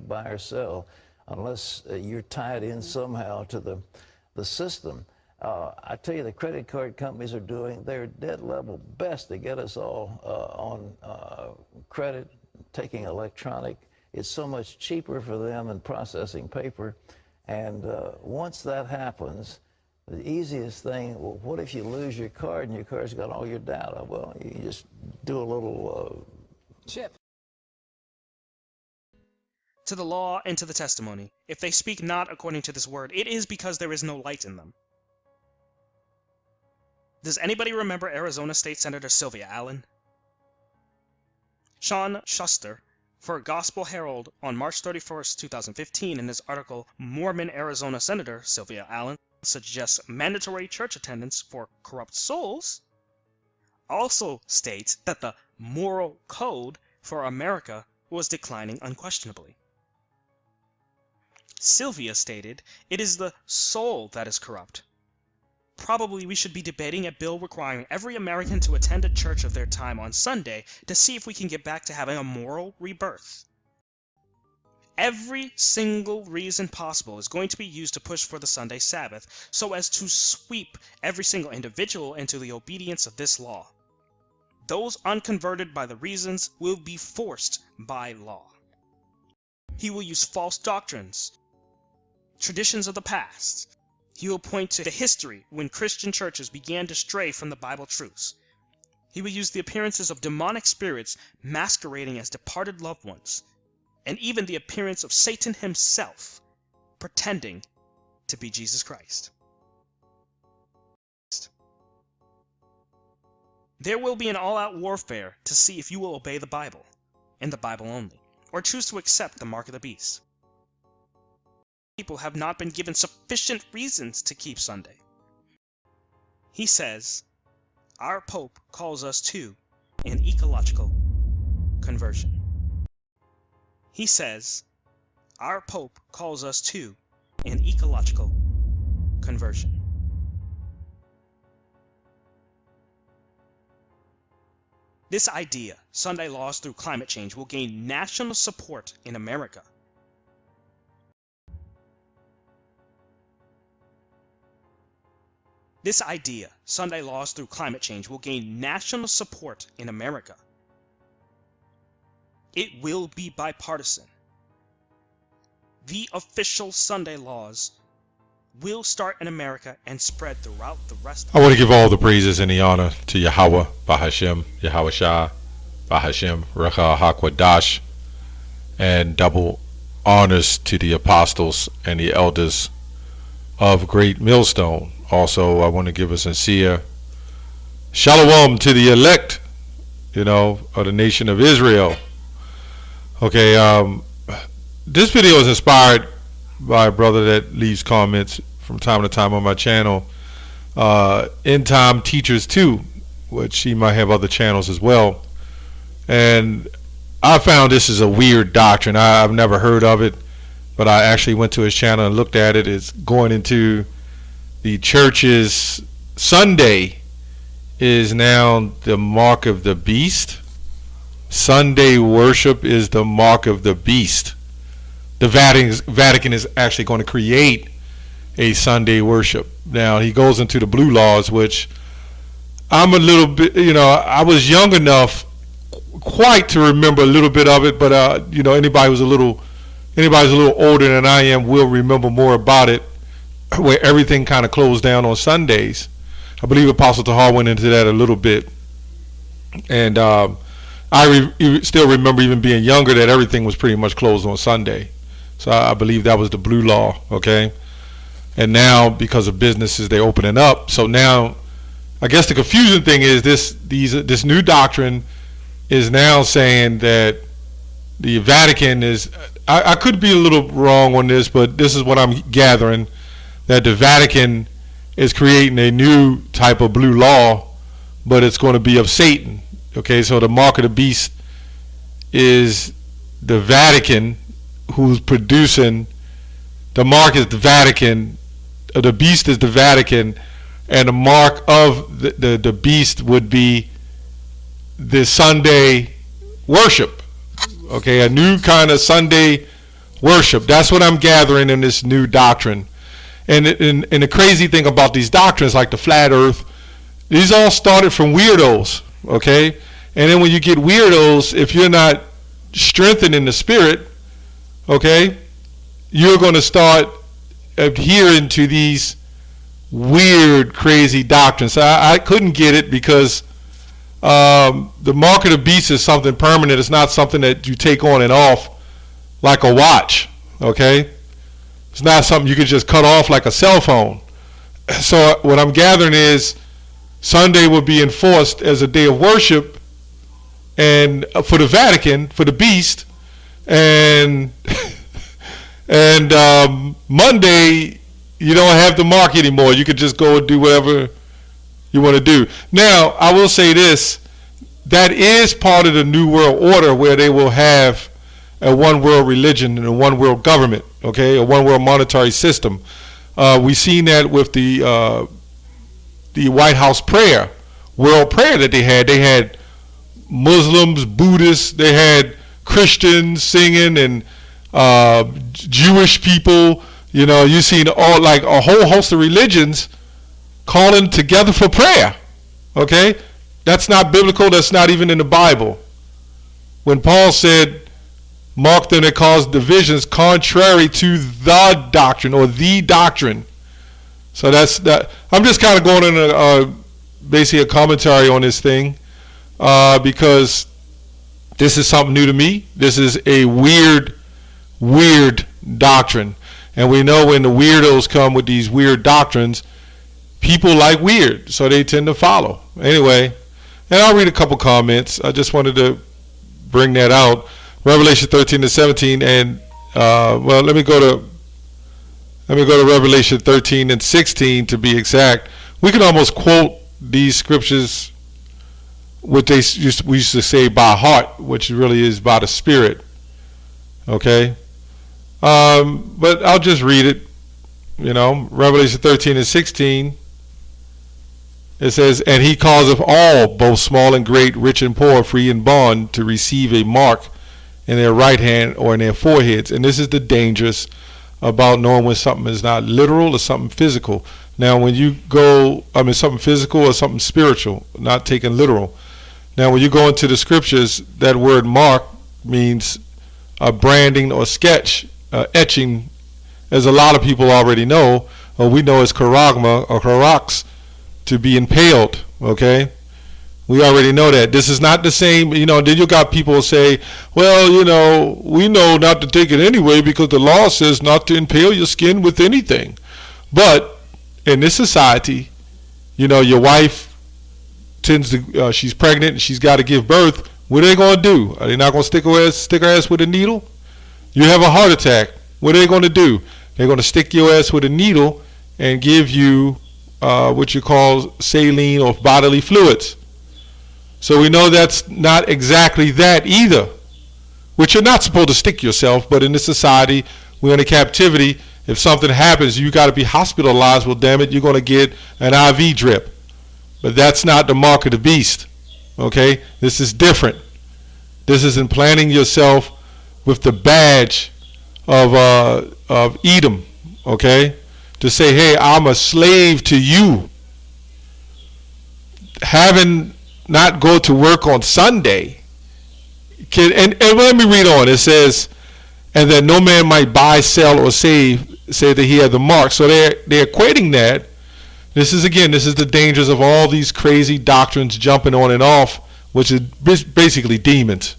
can't buy or sell unless you're tied in somehow to the system. I tell you, the credit card companies are doing their dead level best to get us all on credit, taking electronic. It's so much cheaper for them than processing paper. And once that happens, the easiest thing, well, what if you lose your card and your card's got all your data? Well, you just do a little chip. To the law and to the testimony, if they speak not according to this word, it is because there is no light in them. Does anybody remember Arizona State Senator Sylvia Allen? Sean Shuster, for Gospel Herald on March 31st, 2015, in his article, Mormon Arizona Senator Sylvia Allen suggests mandatory church attendance for corrupt souls, also states that the moral code for America was declining unquestionably. Sylvia stated, "It is the soul that is corrupt. Probably we should be debating a bill requiring every American to attend a church of their time on Sunday to see if we can get back to having a moral rebirth." Every single reason possible is going to be used to push for the Sunday Sabbath so as to sweep every single individual into the obedience of this law. Those unconverted by the reasons will be forced by law. He will use false doctrines, traditions of the past. He will point to the history when Christian churches began to stray from the Bible truths. He will use the appearances of demonic spirits masquerading as departed loved ones, and even the appearance of Satan himself, pretending to be Jesus Christ. There will be an all-out warfare to see if you will obey the Bible, and the Bible only, or choose to accept the mark of the beast. People have not been given sufficient reasons to keep Sunday. He says, our Pope calls us to an ecological conversion. He says, our Pope calls us to an ecological conversion. This idea, Sunday laws through climate change, will gain national support in America. This idea, Sunday laws through climate change, will gain national support in America. It will be bipartisan. The official Sunday laws will start in America and spread throughout the rest of I want to give all the praises and the honor to Yahweh, Bahashem, Yahweh Shah, Bahashem, Recha HaKwadash, and double honors to the apostles and the elders of Great Millstone. Also, I want to give a sincere shalom to the elect, of the nation of Israel. Okay, this video is inspired by a brother that leaves comments from time to time on my channel, End Time Teachers 2, which he might have other channels as well. And I found this is a weird doctrine. I've never heard of it, but I actually went to his channel and looked at it. It's going into the church's Sunday is now the mark of the beast. Sunday worship is the mark of the beast. The Vatican is actually going to create a Sunday worship. Now, he goes into the blue laws, which I'm a little bit, I was young enough quite to remember a little bit of it, but, anybody who's a little older than I am will remember more about it, where everything kind of closed down on Sundays. I believe Apostle Tahar went into that a little bit. And I still remember even being younger that everything was pretty much closed on Sunday. So I believe that was the blue law, okay? And now, because of businesses, they're opening up. So now, I guess the confusing thing is this new doctrine is now saying that the Vatican is, I could be a little wrong on this, but this is what I'm gathering, that the Vatican is creating a new type of blue law, but it's going to be of Satan. Okay, so the mark of the beast is the Vatican, who's producing, the mark is the Vatican, the beast is the Vatican, and the mark of the beast would be the Sunday worship. Okay, a new kind of Sunday worship. That's what I'm gathering in this new doctrine. And the crazy thing about these doctrines, like the flat earth, these all started from weirdos, okay? And then when you get weirdos, if you're not strengthened in the spirit, okay, you're going to start adhering to these weird, crazy doctrines. So I couldn't get it because the mark of the beast is something permanent. It's not something that you take on and off like a watch, okay? It's not something you could just cut off like a cell phone. So what I'm gathering is Sunday will be enforced as a day of worship and for the Vatican, for the beast, and Monday you don't have the mark anymore. You could just go and do whatever you want to do. Now, I will say this. That is part of the New World Order, where they will have a one world religion and a one world government, okay, a one world monetary system. We've seen that with the White House prayer, world prayer that they had. They had Muslims, Buddhists, they had Christians singing, and Jewish people. You know, you've seen all, like, a whole host of religions calling together for prayer, okay? That's not biblical. That's not even in the Bible. When Paul said, mark them that cause divisions contrary to the doctrine, or the doctrine. So that's that. I'm just kind of going in basically a commentary on this thing because this is something new to me. This is a weird doctrine. And we know when the weirdos come with these weird doctrines, people like weird, so they tend to follow. Anyway, and I'll read a couple comments. I just wanted to bring that out. Revelation 13-17, and well, let me go to Revelation 13-16 to be exact. We can almost quote these scriptures, what we used to say by heart, which really is by the Spirit. Okay. But I'll just read it. You know, Revelation 13-16. It says, and he causeth all, both small and great, rich and poor, free and bond, to receive a mark in their right hand or in their foreheads. And this is the dangerous about knowing when something is not literal or something physical. Now, when you go, something physical or something spiritual, not taken literal. Now, when you go into the scriptures, that word mark means a branding or sketch, etching, as a lot of people already know, or we know as charagma or charax, to be impaled, okay? We already know that. This is not the same, then you got people say, well, we know not to take it anyway because the law says not to impale your skin with anything. But in this society, your wife tends to, she's pregnant and she's got to give birth. What are they going to do? Are they not going to stick her ass with a needle? You have a heart attack. What are they going to do? They're going to stick your ass with a needle and give you what you call saline or bodily fluids. So we know that's not exactly that either, which you're not supposed to stick yourself, but in this society, we're in a captivity. If something happens, you got to be hospitalized. Well, damn it, you're going to get an IV drip. But that's not the mark of the beast, okay? This is different. This is implanting yourself with the badge of Edom, okay? To say, hey, I'm a slave to you. Having not go to work on Sunday. And let me read on. It says, and that no man might buy, sell, or save, say that he had the mark. So they're equating that. This is the dangers of all these crazy doctrines jumping on and off, which is basically demons.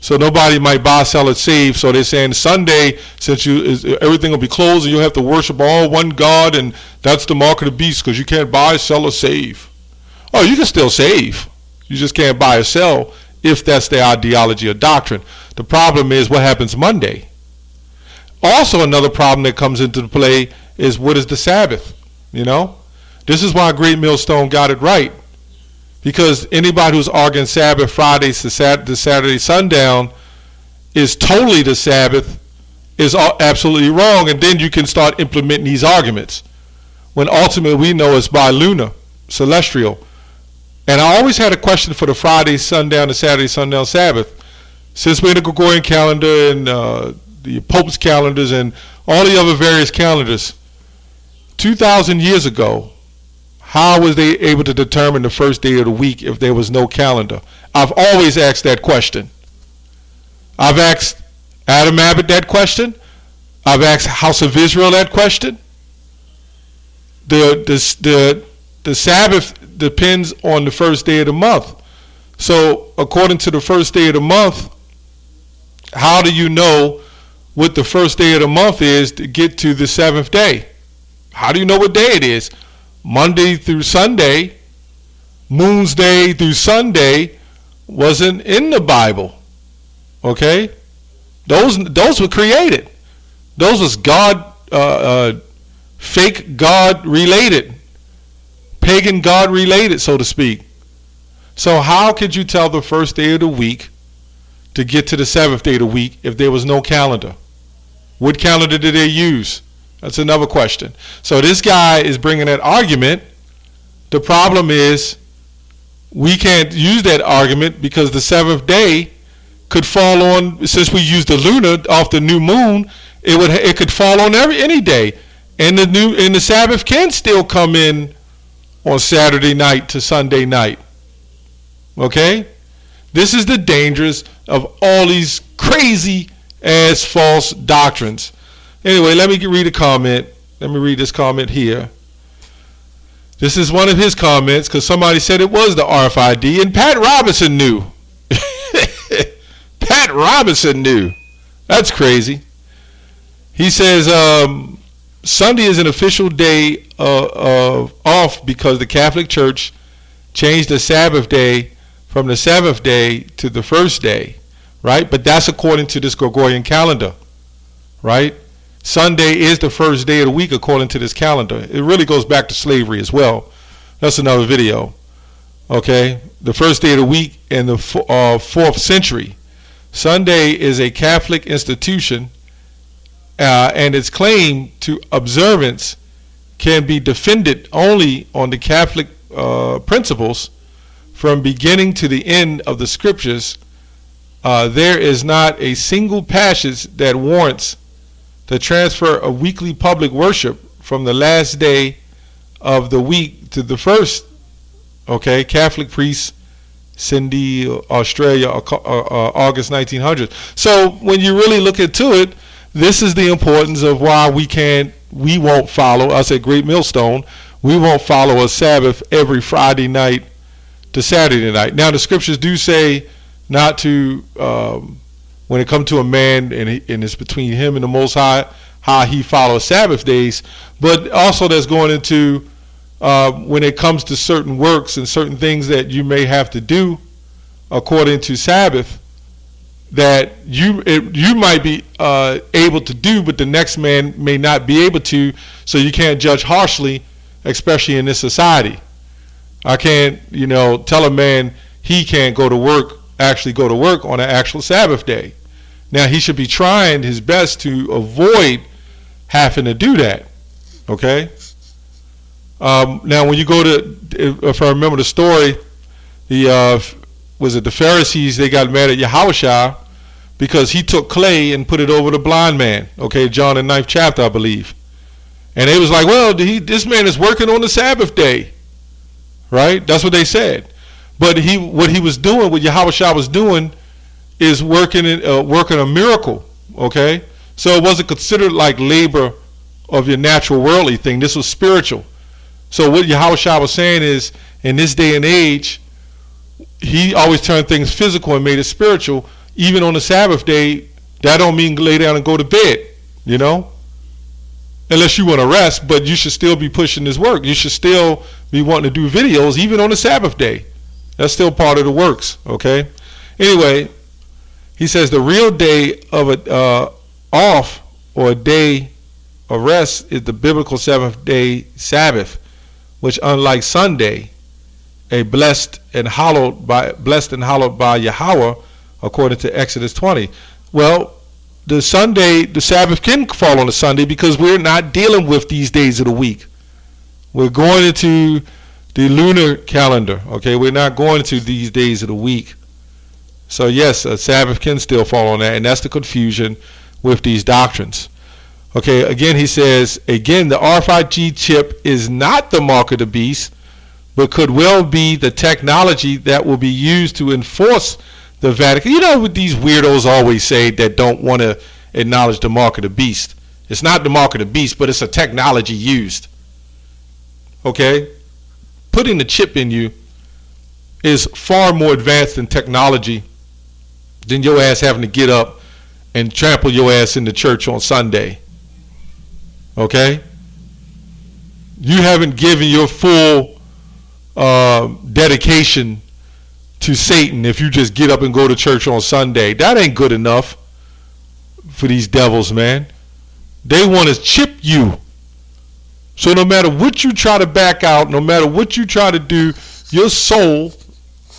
So nobody might buy, sell, or save. So they're saying Sunday, since everything will be closed and you'll have to worship all one God, and that's the mark of the beast because you can't buy, sell, or save. Oh, you can still save. You just can't buy or sell if that's their ideology or doctrine. The problem is what happens Monday. Also, another problem that comes into play is what is the Sabbath? This is why Great Millstone got it right. Because anybody who's arguing Sabbath Fridays to Saturday sundown is totally the Sabbath is absolutely wrong. And then you can start implementing these arguments. When ultimately we know it's bilunar, celestial. And I always had a question for the Friday sundown to Saturday sundown Sabbath. Since we're in the Gregorian calendar and the Pope's calendars, and all the other various calendars. 2,000 years ago, how was they able to determine the first day of the week if there was no calendar? I've always asked that question. I've asked Adam Abbott that question. I've asked House of Israel that question. The Sabbath depends on the first day of the month. So according to the first day of the month, how do you know what the first day of the month is to get to the seventh day? How do you know what day it is? Monday through Sunday, Moon's Day through Sunday wasn't in the Bible. Okay? Those were created. Those was God, fake God related, pagan God related, so to speak. So how could you tell the first day of the week to get to the seventh day of the week if there was no calendar? What calendar did they use? That's another question. So this guy is bringing that argument. The problem is we can't use that argument because the seventh day could fall on, since we use the lunar off the new moon, it could fall on any day, and the Sabbath can still come in on Saturday night to Sunday night. Okay, this is the dangers of all these crazy ass false doctrines. Anyway, let me read a comment. Let me read this comment here. This is one of his comments because somebody said it was the RFID, and Pat Robinson knew. Pat Robinson knew. That's crazy. He says Sunday is an official day off because the Catholic Church changed the Sabbath day from the seventh day to the first day, right? But that's according to this Gregorian calendar, right? Sunday is the first day of the week according to this calendar. It really goes back to slavery as well. That's another video, okay? The first day of the week in the 4th century. Sunday is a Catholic institution, and its claim to observance can be defended only on the Catholic principles from beginning to the end of the scriptures. There is not a single passage that warrants the transfer of weekly public worship from the last day of the week to the first. Okay, Catholic priests, Sydney, Australia, August 1900. So when you really look into it, this is the importance of why we won't follow, us at Great Millstone, we won't follow a Sabbath every Friday night to Saturday night. Now the scriptures do say not to, when it comes to a man and it's between him and the Most High, how he follows Sabbath days, but also that's going into when it comes to certain works and certain things that you may have to do according to Sabbath that you might be able to do, but the next man may not be able to, so you can't judge harshly, especially in this society. I can't, tell a man he can't actually go to work on an actual Sabbath day. Now, he should be trying his best to avoid having to do that, okay? Now, when you go to, if I remember the story, the Pharisees, they got mad at Yahushua because he took clay and put it over the blind man, okay, John the 9th chapter, I believe. And they was like, well, this man is working on the Sabbath day, right? That's what they said. But what he was doing, what Yahushua was doing, is working a miracle, okay? So it wasn't considered like labor of your natural worldly thing. This was spiritual. So what Yahushua was saying is, in this day and age, he always turned things physical and made it spiritual. Even on the Sabbath day, that don't mean lay down and go to bed, unless you want to rest, but you should still be pushing this work. You should still be wanting to do videos even on the Sabbath day. That's still part of the works, okay? Anyway, he says the real day of a off or a day of rest is the biblical seventh day Sabbath, which unlike Sunday, a blessed and hallowed by Yahweh, according to Exodus 20. Well, the Sabbath can fall on a Sunday because we're not dealing with these days of the week. We're going into the lunar calendar, okay? We're not going into these days of the week. So yes, a Sabbath can still fall on that, and that's the confusion with these doctrines. Okay, again, he says, again, the RFID chip is not the mark of the beast, but could well be the technology that will be used to enforce the Vatican. You know what these weirdos always say that don't want to acknowledge the mark of the beast? It's not the mark of the beast, but it's a technology used. Okay? Putting the chip in you is far more advanced in technology than your ass having to get up and trample your ass in the church on Sunday. Okay? You haven't given your full dedication to Satan if you just get up and go to church on Sunday. That ain't good enough for these devils, man. They want to chip you. So no matter what you try to back out, no matter what you try to do, your soul,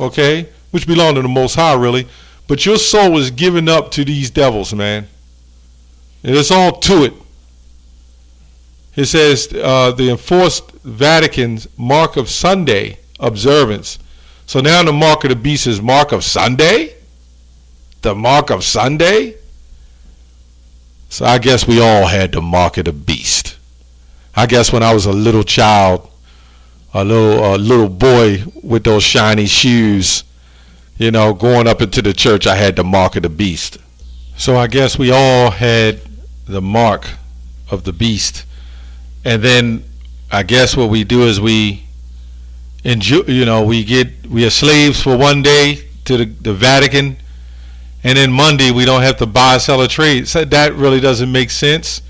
okay, which belongs to the Most High really, but your soul is given up to these devils, man. And it's all to it. It says the enforced Vatican's mark of Sunday observance. So now the mark of the beast is mark of Sunday? The mark of Sunday? So I guess we all had the mark of the beast. I guess when I was a little child, a little boy with those shiny shoes, you know, going up into the church, I had the mark of the beast. So I guess we all had the mark of the beast. And then I guess what we do is we enjoy, you know, we are slaves for one day to the Vatican, and then Monday we don't have to buy, sell, or trade. So that really doesn't make sense,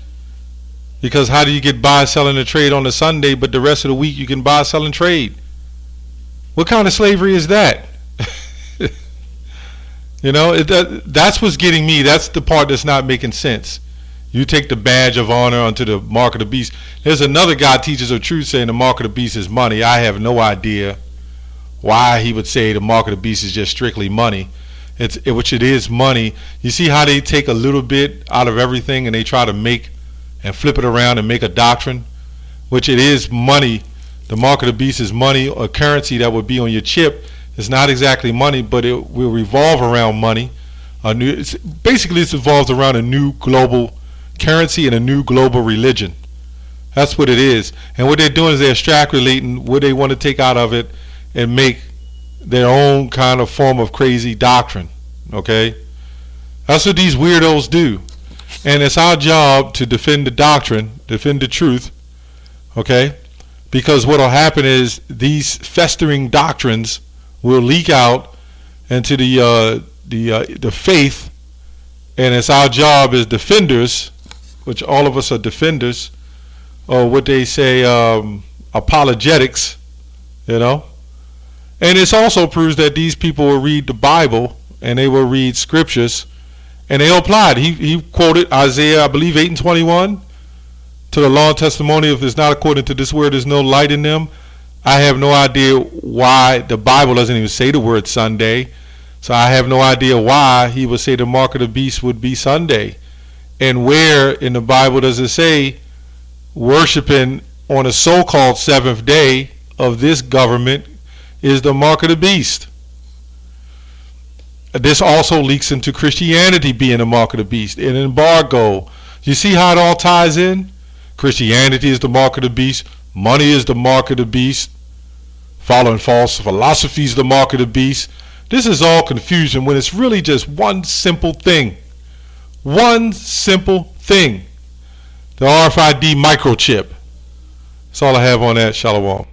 because how do you get buy, sell, and trade on a Sunday, but the rest of the week you can buy, sell, and trade? What kind of slavery is that? You know, that's what's getting me. That's the part that's not making sense. You take the badge of honor onto the mark of the beast. There's another guy, Teachers of Truth, saying the mark of the beast is money. I have no idea why he would say the mark of the beast is just strictly money. Which it is money. You see how they take a little bit out of everything and they try to make and flip it around and make a doctrine, which it is money. The mark of the beast is money, or currency that would be on your chip. It's not exactly money, but it will revolve around money. Basically, it's evolved around a new global currency and a new global religion. That's what it is. And what they're doing is they're extrapolating what they want to take out of it and make their own kind of form of crazy doctrine. Okay? That's what these weirdos do. And it's our job to defend the doctrine, defend the truth. Okay? Because what will happen is these festering doctrines will leak out into the faith, and it's our job as defenders, which all of us are defenders, or what they say, apologetics, you know. And this also proves that these people will read the Bible and they will read scriptures and they'll apply it. He quoted Isaiah, I believe 8:21, to the law and testimony, if it's not according to this word, there's no light in them. I have no idea why the Bible doesn't even say the word Sunday. So I have no idea why he would say the mark of the beast would be Sunday. And where in the Bible does it say worshiping on a so-called seventh day of this government is the mark of the beast? This also leaks into Christianity being the mark of the beast, an embargo. You see how it all ties in? Christianity is the mark of the beast. Money is the mark of the beast. Following false philosophy is the mark of the beast. This is all confusion when it's really just one simple thing. One simple thing. The RFID microchip. That's all I have on that. Shalom.